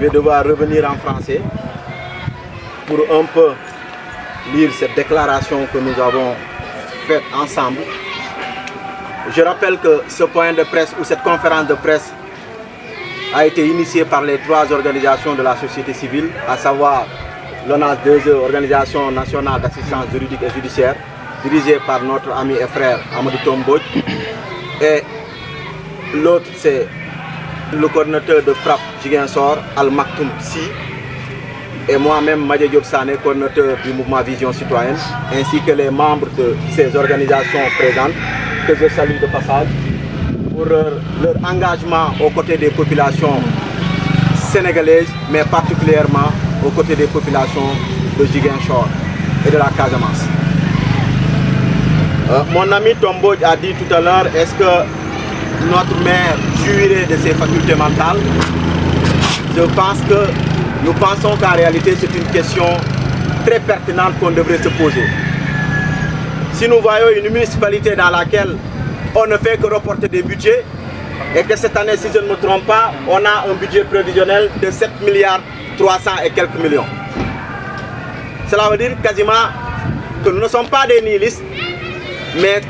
vais devoir revenir en français pour un peu lire cette déclaration que nous avons faite ensemble. Je rappelle que ce point de presse ou cette conférence de presse a été initiée par les 3 organisations de la société civile, à savoir l'ONAS 2E, Organisation nationale d'assistance juridique et judiciaire, dirigée par notre ami et frère Amadou Tomboj, et l'autre c'est le coordinateur de frappe Ziguinchor, Al Maktoum Si, et moi-même Madje Diop Sané, coordinateur du mouvement Vision Citoyenne, ainsi que les membres de ces organisations présentes, que je salue de passage, pour leur engagement aux côtés des populations sénégalaises, mais particulièrement aux côtés des populations de Ziguinchor et de la Casamance. Mon ami Tomboj a dit tout à l'heure, est-ce que notre maire jouirait de ses facultés mentales? Je pense que nous pensons qu'en réalité c'est une question très pertinente qu'on devrait se poser. Si nous voyons une municipalité dans laquelle on ne fait que reporter des budgets et que cette année, si je ne me trompe pas, on a un budget prévisionnel de 7 milliards 300 et quelques millions. Cela veut dire quasiment que nous ne sommes pas des nihilistes, mais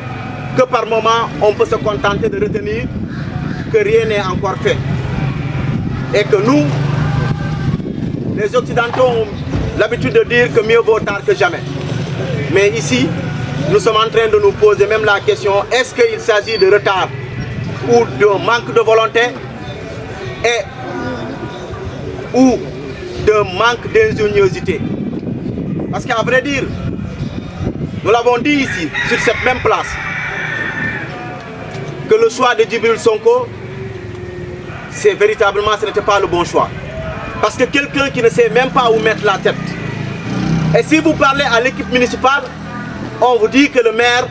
que par moment on peut se contenter de retenir que rien n'est encore fait. Et que nous, les Occidentaux, ont l'habitude de dire que mieux vaut tard que jamais. Mais ici, nous sommes en train de nous poser même la question, est-ce qu'il s'agit de retard ou de manque de volonté ou de manque d'ingéniosité? Parce qu'à vrai dire, nous l'avons dit ici, sur cette même place, que le choix de Djibril Sonko, c'est véritablement, ce n'était pas le bon choix. Parce que quelqu'un qui ne sait même pas où mettre la tête. Et si vous parlez à l'équipe municipale, on vous dit que le maire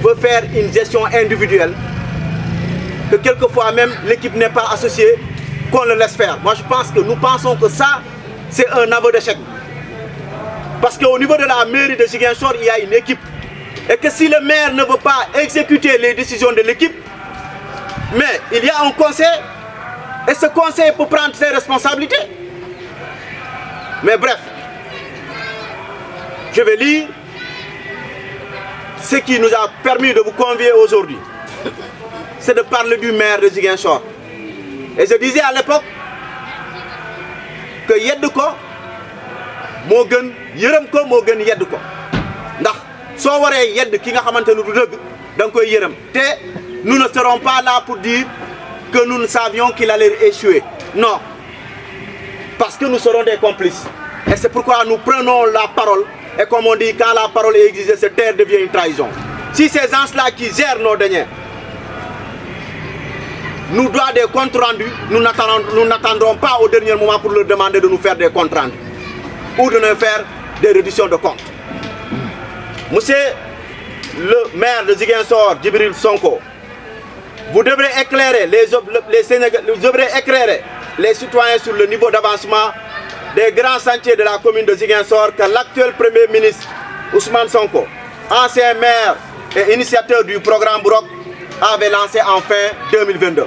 veut faire une gestion individuelle, que quelquefois même l'équipe n'est pas associée, qu'on le laisse faire. Moi je pense que nous pensons que ça, c'est un aveu d'échec. Parce qu'au niveau de la mairie de Ziguinchor, il y a une équipe. Et que si le maire ne veut pas exécuter les décisions de l'équipe, mais il y a un conseil, et ce conseil peut prendre ses responsabilités. Mais bref, je vais lire ce qui nous a permis de vous convier aujourd'hui. C'est de parler du maire de Ziguinchor. Et je disais à l'époque que yedd ko moo gën yërëm ko moo gën yedd ko. Ndax soo waree yedd ki nga xamante ne du dëgg da nga koy yërëm. Te nous ne serons pas là pour dire que nous ne savions qu'il allait échouer. Non. Parce que nous serons des complices. Et c'est pourquoi nous prenons la parole. Et comme on dit, quand la parole est exigée, cette terre devient une trahison. Si ces gens-là qui gèrent nos deniers nous doivent des comptes rendus, nous n'attendrons pas au dernier moment pour leur demander de nous faire des comptes rendus ou de nous faire des réductions de comptes. Monsieur le maire de Ziguinchor, Djibril Sonko, vous devrez éclairer les citoyens sur le niveau d'avancement des grands sentiers de la commune de Ziguinchor que l'actuel Premier ministre Ousmane Sonko, ancien maire et initiateur du programme Brock, avait lancé en fin 2022.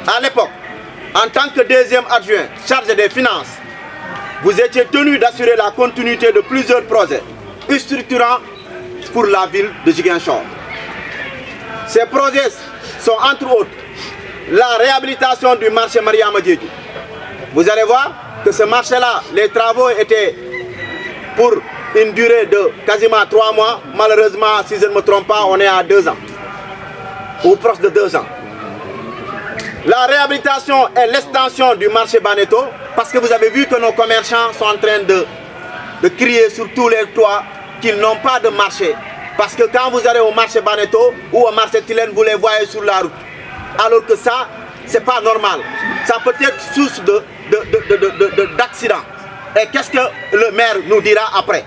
À l'époque, en tant que deuxième adjoint chargé des finances, vous étiez tenu d'assurer la continuité de plusieurs projets structurants pour la ville de Ziguinchor. Ces projets sont entre autres la réhabilitation du marché Mariama Diédhiou. Vous allez voir que ce marché-là, les travaux étaient pour une durée de quasiment 3 mois. Malheureusement, si je ne me trompe pas, on est à 2 ans. Ou proche de 2 ans. La réhabilitation et l'extension du marché Baneto, parce que vous avez vu que nos commerçants sont en train de crier sur tous les toits qu'ils n'ont pas de marché. Parce que quand vous allez au marché Baneto ou au marché Tilène, vous les voyez sur la route. Alors que ça, c'est pas normal. Ça peut être source d'accident. Et qu'est-ce que le maire nous dira après?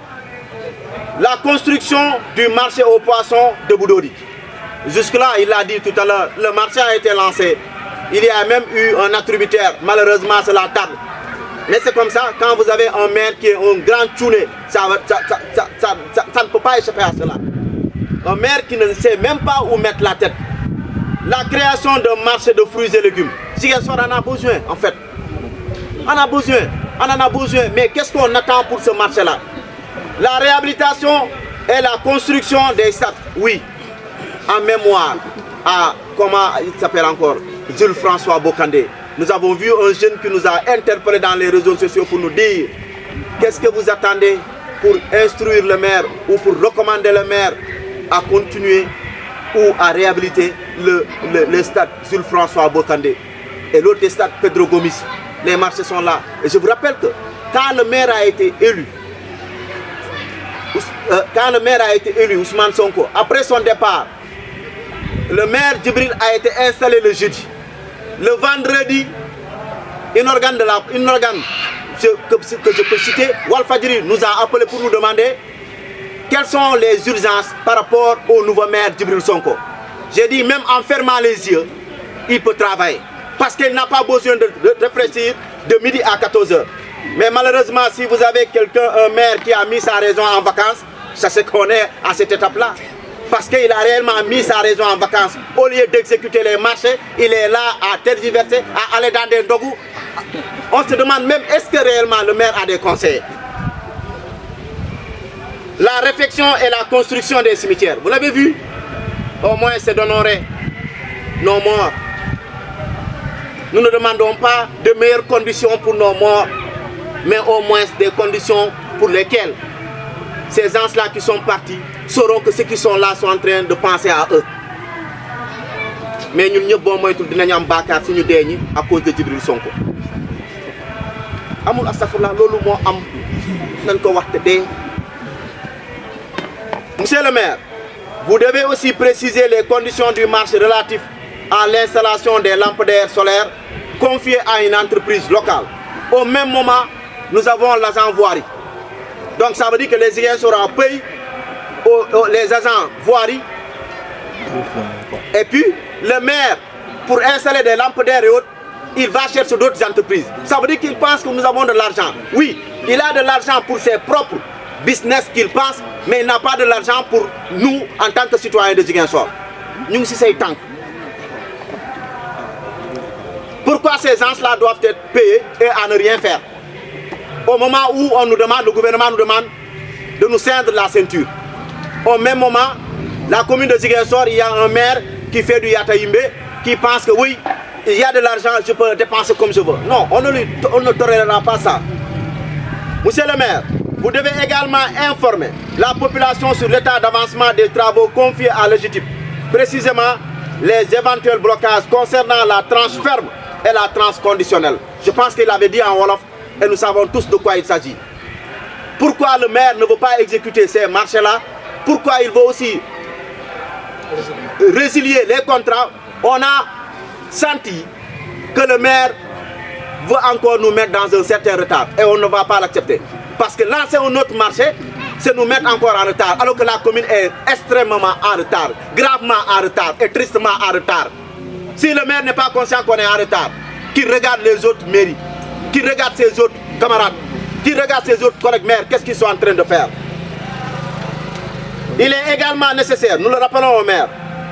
La construction du marché aux poissons de Boudori. Jusque-là, il l'a dit tout à l'heure, le marché a été lancé. Il y a même eu un attributaire. Malheureusement, cela tarde. Mais c'est comme ça, quand vous avez un maire qui est un grand tchouné, ça ne peut pas échapper à cela. Un maire qui ne sait même pas où mettre la tête. La création d'un marché de fruits et légumes. Ziguinchor en a besoin, en fait. On en a besoin, mais qu'est-ce qu'on attend pour ce marché-là? La réhabilitation et la construction des stades, oui, en mémoire à, comment il s'appelle encore, Jules François Bocandé. Nous avons vu un jeune qui nous a interpellés dans les réseaux sociaux pour nous dire qu'est-ce que vous attendez pour instruire le maire ou pour recommander le maire à continuer ou à réhabiliter le stade Jules François Bocandé et l'autre stade Pedro Gomis. Les marchés sont là. Et je vous rappelle que quand le maire a été élu, Ousmane Sonko, après son départ, le maire Djibril a été installé le jeudi. Le vendredi, une organe que je peux citer, Walfadjri nous a appelé pour nous demander quelles sont les urgences par rapport au nouveau maire Djibril Sonko. J'ai dit, même en fermant les yeux, il peut travailler. Parce qu'il n'a pas besoin de réfléchir de midi à 14 h. Mais malheureusement, si vous avez quelqu'un, un maire qui a mis sa raison en vacances, ça se connaît à cette étape-là. Parce qu'il a réellement mis sa raison en vacances. Au lieu d'exécuter les marchés, il est là à tergiverser, à aller dans des dogous. On se demande même, est-ce que réellement le maire a des conseils? La réfection et la construction des cimetières, vous l'avez vu? Au moins c'est d'honorer nos morts. Nous ne demandons pas de meilleures conditions pour nos morts, mais au moins des conditions pour lesquelles ces gens-là qui sont partis sauront que ceux qui sont là sont en train de penser à eux. Mais nous ne pouvons pas nous battre si nous sommes à cause de Djibril Sonko. Amoul astafurlah, lolu mo am nan ko wax té. Monsieur le maire, vous devez aussi préciser les conditions du marché relatif à l'installation des lampadaires solaires confiées à une entreprise locale. Au même moment, nous avons l'agent voirie. Donc ça veut dire que les Ziguinchor seront payés les agents voirie. Et puis, le maire, pour installer des lampadaires et autres, il va chercher d'autres entreprises. Ça veut dire qu'il pense que nous avons de l'argent. Oui, il a de l'argent pour ses propres business qu'il pense, mais il n'a pas de l'argent pour nous en tant que citoyens de Ziguinchor. Nous, si c'est tant. Pourquoi ces gens-là doivent être payés et à ne rien faire? Au moment où on nous demande, le gouvernement nous demande de nous ceindre la ceinture. Au même moment, la commune de Ziguinchor, il y a un maire qui fait du yataïmbe, qui pense que oui, il y a de l'argent, je peux dépenser comme je veux. Non, on ne tolérera pas ça. Monsieur le maire, vous devez également informer la population sur l'état d'avancement des travaux confiés à l'EGITIP. Précisément, les éventuels blocages concernant la tranche ferme et la tranche conditionnelle. Je pense qu'il avait dit en Wolof et nous savons tous de quoi il s'agit. Pourquoi le maire ne veut pas exécuter ces marchés-là? Pourquoi il veut aussi résilier les contrats? On a senti que le maire veut encore nous mettre dans un certain retard et on ne va pas l'accepter. Parce que lancer un autre marché, c'est nous mettre encore en retard, alors que la commune est extrêmement en retard, gravement en retard et tristement en retard. Si le maire n'est pas conscient qu'on est en retard, qu'il regarde les autres mairies, qu'il regarde ses autres camarades, qu'il regarde ses autres collègues maires, qu'est-ce qu'ils sont en train de faire? Il est également nécessaire, nous le rappelons au maire,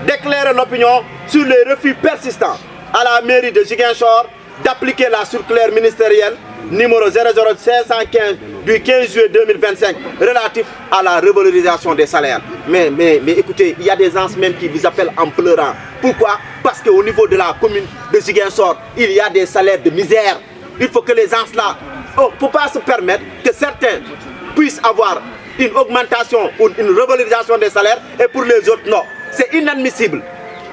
d'éclairer l'opinion sur les refus persistants à la mairie de Ziguinchor d'appliquer la circulaire ministérielle numéro 00515 du 15 juillet 2025 relatif à la revalorisation des salaires. Mais écoutez, il y a des gens même qui vous appellent en pleurant. Pourquoi? Parce qu'au niveau de la commune de Ziguinchor, il y a des salaires de misère. Il faut que les gens là, on ne peut pas se permettre que certains puissent avoir une augmentation ou une revalorisation des salaires et pour les autres non. C'est inadmissible.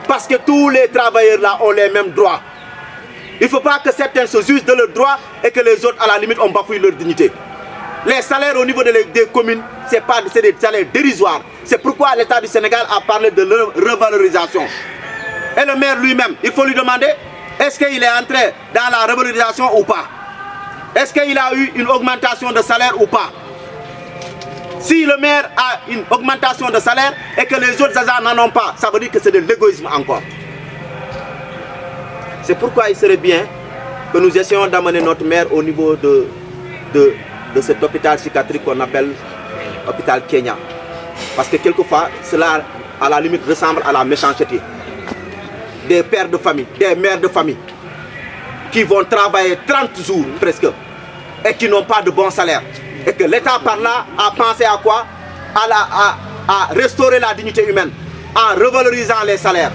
Parce que tous les travailleurs là ont les mêmes droits. Il ne faut pas que certains se jugent de leurs droits et que les autres, à la limite, ont bafoué leur dignité. Les salaires au niveau des communes, c'est des salaires dérisoires. C'est pourquoi l'État du Sénégal a parlé de revalorisation. Et le maire lui-même, il faut lui demander, est-ce qu'il est entré dans la revalorisation ou pas? Est-ce qu'il a eu une augmentation de salaire ou pas? Si le maire a une augmentation de salaire et que les autres agents n'en ont pas, ça veut dire que c'est de l'égoïsme encore. C'est pourquoi il serait bien que nous essayons d'amener notre maire au niveau de cet hôpital psychiatrique qu'on appelle hôpital Kenya. Parce que quelquefois, cela à la limite ressemble à la méchanceté. Des pères de famille, des mères de famille qui vont travailler 30 jours presque et qui n'ont pas de bon salaire. Et que l'État par là a pensé à quoi? À restaurer la dignité humaine en revalorisant les salaires.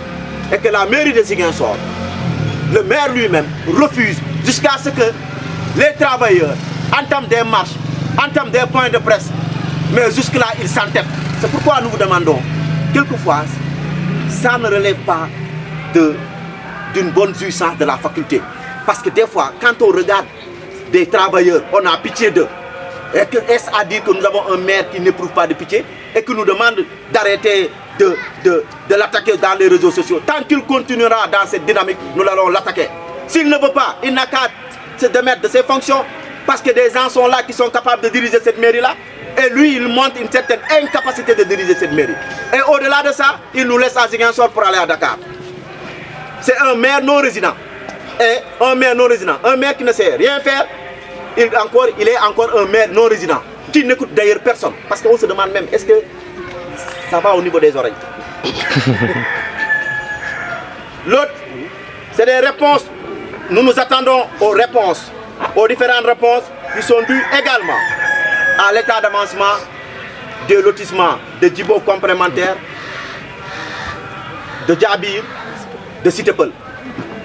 Et que la mairie de Ziguinchor, le maire lui-même refuse jusqu'à ce que les travailleurs entament des marches, entament des points de presse. Mais jusque-là, ils s'entêtent. C'est pourquoi nous vous demandons, quelquefois, ça ne relève pas d'une bonne jouissance de la faculté. Parce que des fois, quand on regarde des travailleurs, on a pitié d'eux. Et que est-ce à dire que nous avons un maire qui n'éprouve pas de pitié et qui nous demande d'arrêter de l'attaquer dans les réseaux sociaux. Tant qu'il continuera dans cette dynamique, nous allons l'attaquer. S'il ne veut pas, il n'a qu'à se démettre de ses fonctions parce que des gens sont là qui sont capables de diriger cette mairie-là. Et lui, il montre une certaine incapacité de diriger cette mairie. Et au-delà de ça, il nous laisse à Ziguinchor pour aller à Dakar. C'est un maire non résident. Et un maire non résident, un maire qui ne sait rien faire, il est encore un maire non résident, qui n'écoute d'ailleurs personne. Parce qu'on se demande même, est-ce que ça va au niveau des oreilles? L'autre, c'est des réponses. Nous nous attendons aux réponses, aux différentes réponses qui sont dues également à l'état d'avancement de lotissement de Djibo complémentaire, de Djabir, de Citepel.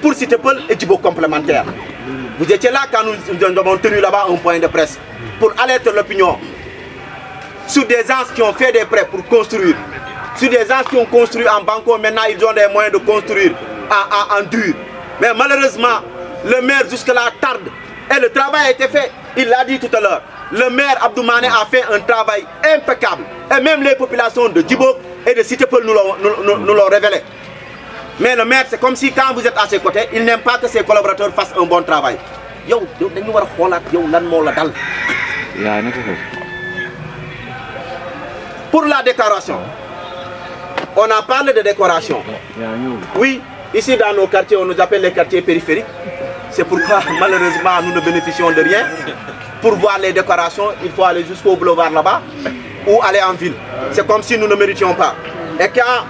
Pour Citepel et Djibo complémentaire. Vous étiez là quand nous avons tenu là-bas un point de presse pour alerter l'opinion sur des gens qui ont fait des prêts pour construire, sur des gens qui ont construit en banco, maintenant ils ont des moyens de construire en dur. Mais malheureusement, le maire jusque-là tarde et le travail a été fait, il l'a dit tout à l'heure. Le maire Abdoumane a fait un travail impeccable et même les populations de Djibo et de Citepel nous l'ont révélé. Mais le maire, c'est comme si quand vous êtes à ses côtés, il n'aime pas que ses collaborateurs fassent un bon travail. Pour la décoration, on a parlé de décoration. Oui, ici dans nos quartiers, on nous appelle les quartiers périphériques. C'est pourquoi malheureusement nous ne bénéficions de rien. Pour voir les décorations, il faut aller jusqu'au boulevard là-bas ou aller en ville. C'est comme si nous ne méritions pas. Et quand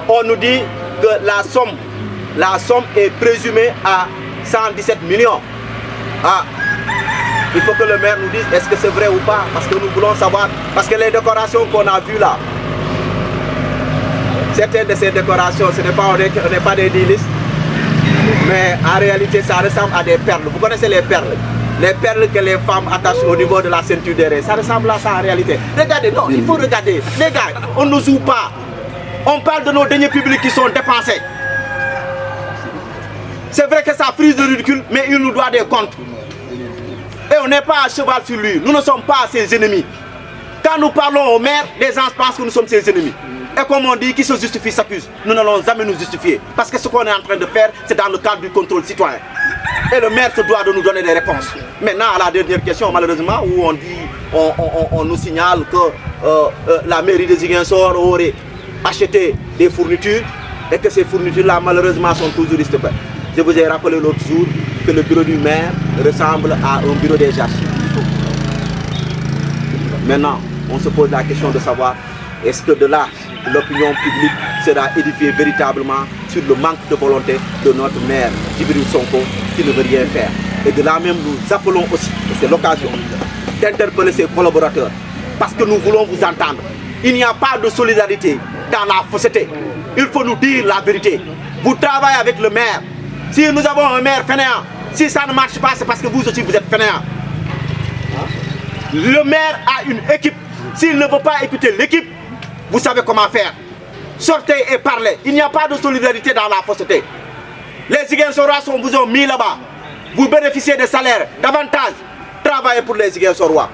on nous dit que la somme est présumée à 117 millions. Il faut que le maire nous dise est-ce que c'est vrai ou pas, parce que nous voulons savoir, parce que les décorations qu'on a vues là, certaines de ces décorations, ce n'est pas des délices, mais en réalité ça ressemble à des perles. Vous connaissez les perles? Les perles que les femmes attachent au niveau de la ceinture des reins, ça ressemble à ça en réalité. Regardez, non, il faut regarder. Les gars, on ne joue pas. On parle de nos deniers publics qui sont dépensés. C'est vrai que ça frise de ridicule, mais il nous doit des comptes. Et on n'est pas à cheval sur lui. Nous ne sommes pas ses ennemis. Quand nous parlons au maire, les gens pensent que nous sommes ses ennemis. Et comme on dit, qui se justifie s'accuse. Nous n'allons jamais nous justifier. Parce que ce qu'on est en train de faire, c'est dans le cadre du contrôle citoyen. Et le maire se doit de nous donner des réponses. Maintenant, à la dernière question, malheureusement, où on dit, on nous signale que la mairie de Ziguinchor aurait acheté des fournitures et que ces fournitures-là, malheureusement, sont toujours restées. Je vous ai rappelé l'autre jour que le bureau du maire ressemble à un bureau des archives. Maintenant, on se pose la question de savoir est-ce que de là, l'opinion publique sera édifiée véritablement sur le manque de volonté de notre maire, Djibril Sonko, qui ne veut rien faire. Et de là même, nous appelons aussi, et c'est l'occasion, d'interpeller ses collaborateurs, parce que nous voulons vous entendre. Il n'y a pas de solidarité dans la fausseté. Il faut nous dire la vérité. Vous travaillez avec le maire. Si nous avons un maire fainéant, si ça ne marche pas, c'est parce que vous aussi vous êtes fainéant. Le maire a une équipe. S'il ne veut pas écouter l'équipe, vous savez comment faire. Sortez et parlez. Il n'y a pas de solidarité dans la fausseté. Les Ziguinchorois vous ont mis là-bas. Vous bénéficiez de salaires, davantage. Travaillez pour les Ziguinchorois.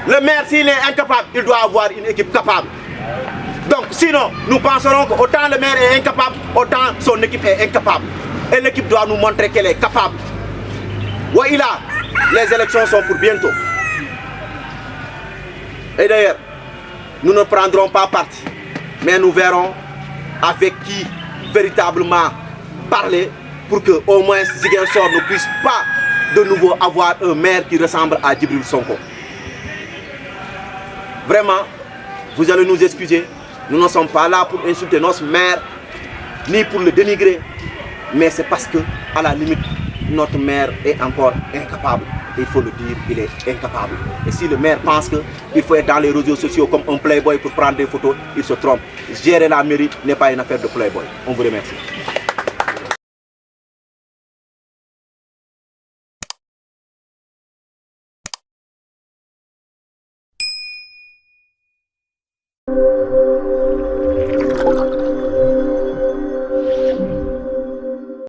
Le maire, s'il est incapable, il doit avoir une équipe capable. Donc, sinon, nous penserons qu'autant le maire est incapable, autant son équipe est incapable. Et l'équipe doit nous montrer qu'elle est capable. Ouaïla, les élections sont pour bientôt. Et d'ailleurs, nous ne prendrons pas parti, mais nous verrons avec qui véritablement parler pour que au moins Ziguinchor ne puisse pas de nouveau avoir un maire qui ressemble à Djibril Sonko. Vraiment, vous allez nous excuser, nous ne sommes pas là pour insulter notre maire, ni pour le dénigrer, mais c'est parce que, à la limite, notre maire est encore incapable. Il faut le dire, il est incapable. Et si le maire pense qu'il faut être dans les réseaux sociaux comme un playboy pour prendre des photos, il se trompe. Gérer la mairie n'est pas une affaire de playboy. On vous remercie.